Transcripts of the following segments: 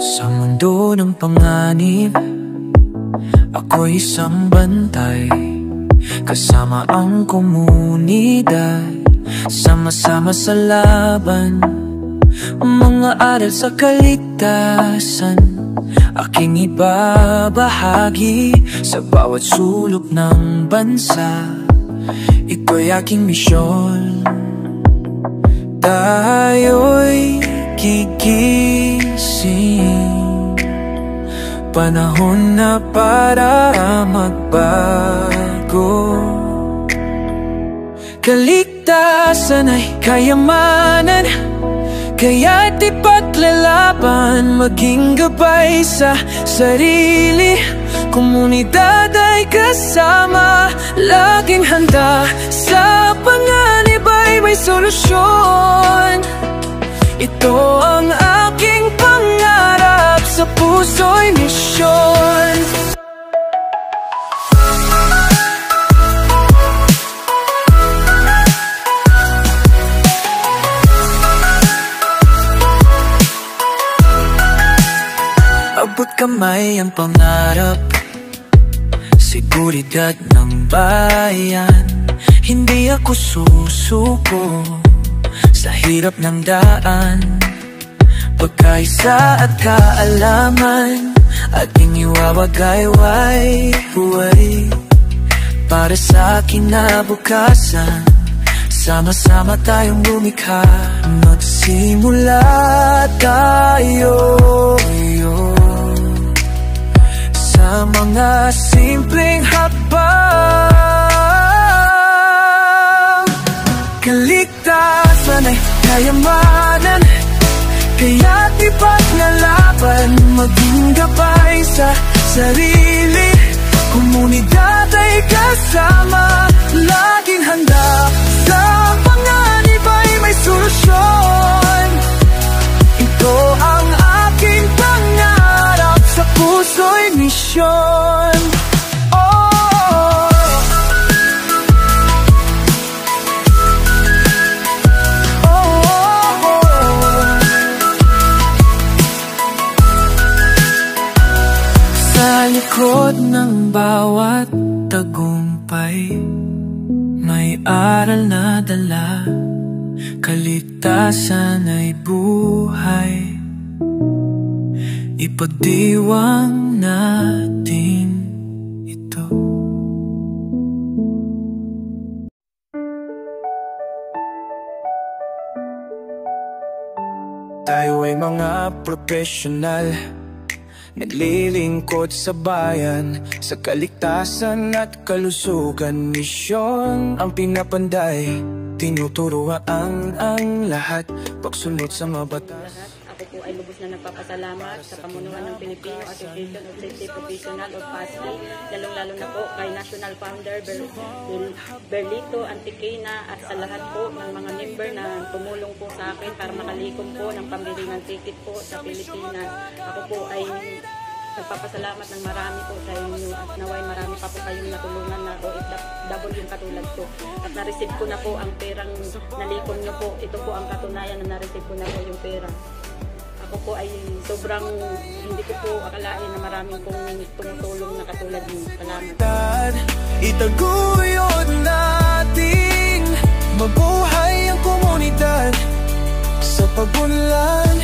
Sa mundo ng panganib, ako'y isang bantay, kasama ang komunidad, sama-sama sa laban. Mga aral sa kaligtasan, aking ibabahagi sa bawat sulok ng bansa. Ito'y aking misyon. Tayo'y gigising, panahon na para magbago. Kaligtasan ay kayamanan, kaya't ipaglalaban, maging gabay sa sarili. Komunidad ay kasama, laging handa, sa panganib ay may solusyon. Ito ang aking pangarap, sa puso'y misyon. Abot kamay ang pangarap, seguridad ng bayan. Hindi ako susuko sa hirap ng daan. Pagkaisa at kaalaman, ating iwawagayway buhay para sa kinabukasan. Sama-sama tayong lumikha, magsimula tayo sa mga simpleng hakbang. Kaligtasan ay kayamanan, kaya't ipaglalaban, maging gabay sa sarili. Komunidad ay kasama, laging handa, sa panganib ay may solusyon. Ito ang aking pangarap, sa puso'y misyon. Sa likod ng bawat tagumpay, may aral na dala. Kaligtasan ay buhay, ipagdiwang natin ito. Tayo ay mga profesional, naglilingkod sa bayan, sa kaligtasan at kalusugan. Misyon ang pinapanday, tinuturuan ang lahat, pagsunod sa mga batas. Ako po ay lubos na nagpapasalamat sa pamunuan ng Filipino Association of Safety Professional o PASFI, lalong-lalo na po kay National Founder Berlito Antiquena at sa lahat po ng mga member na tumulong po sa akin para makalikom po ng pambilingang ticket po sa Pilipinas. Ako po ay nagpapasalamat ng marami po sa inyo at naway marami pa po kayong natulungan na OFW yung katulad ko. At na-receive ko na po ang perang nalikom nyo po. Ito po ang katunayan na na-receive ko na po yung pera. Ako po ay sobrang hindi ko po akalain na maraming pong tumutulong na katulad nyo. Salamat. Itaguyod natin, mabuhay ang komunidad, sa pagunlad,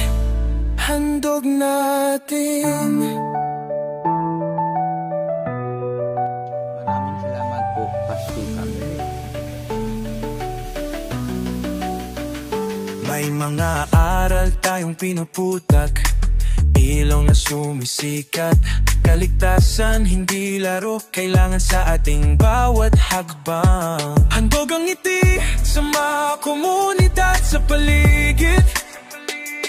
handog natin. Maraming salamat po, Pastor Kami. May mga aral tayong pinuputak, ilong na sumisikat. Kaligtasan hindi laro, kailangan sa ating bawat hakbang. Handog ang ngiti sa mga komunidad sa paligid,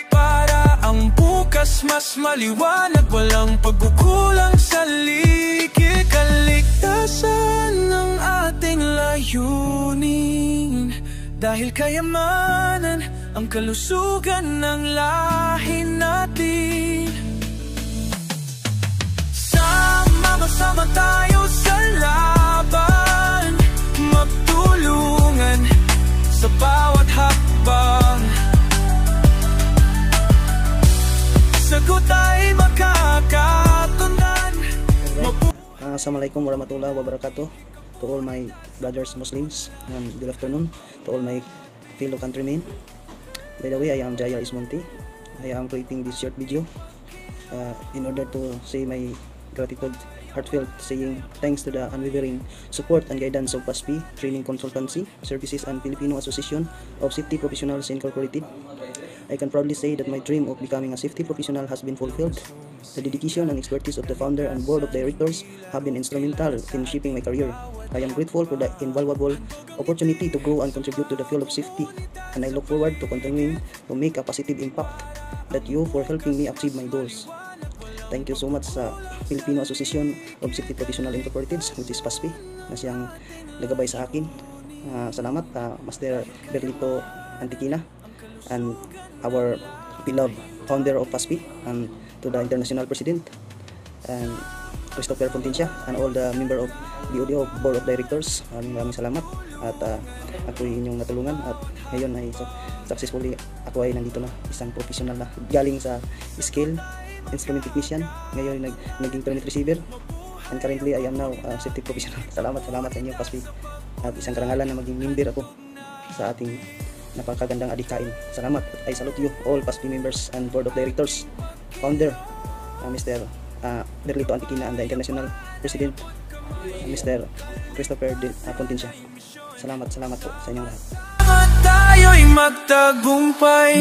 para ang bukas mas maliwanag, walang pagkukulang sa likid. Kaligtasan ang ating layunin, dahil kayamanan ang kalusugan ng lahi natin. Sama-sama tayo sa laban, magtulungan sa bawat hakbang. Sa sagot ay makakatundan. Assalamualaikum warahmatullahi wabarakatuh. To all my brothers Muslims, and good afternoon to all my fellow countrymen. By the way, I am Jaya Ismonti. I am creating this short video in order to say my gratitude, heartfelt saying thanks to the unwavering support and guidance of PASP Training Consultancy Services and Filipino Association of Safety Professionals Incorporated. I can proudly say that my dream of becoming a safety professional has been fulfilled. The dedication and expertise of the founder and board of directors have been instrumental in shaping my career. I am grateful for the invaluable opportunity to grow and contribute to the field of safety, and I look forward to continuing to make a positive impact that you for helping me achieve my goals. Thank you so much sa Filipino Association of Safety Professional Incorporated, which is PASP, na siyang nagabay sa akin. Salamat Master Berlito Antiquina and our beloved founder of PASP, and to the international president and Christopher Fontincia and all the member of BODO board of directors. Maraming salamat at ako'y inyong natulungan, at ngayon ay successfully ako ay nandito na, isang professional na galing sa scale instrument technician, ngayon naging permit receiver, and currently I am now safety professional. Salamat sa inyo PASP, at isang karangalan na maging member ako sa ating napakagandang adhikain. Salamat. I salute you all PASP members and board of directors, founder Mr. Berlito Antiquina, and the international president Mr. Christopher Fontincia. Salamat po sa inyong lahat. Tayo'y magtagumpay.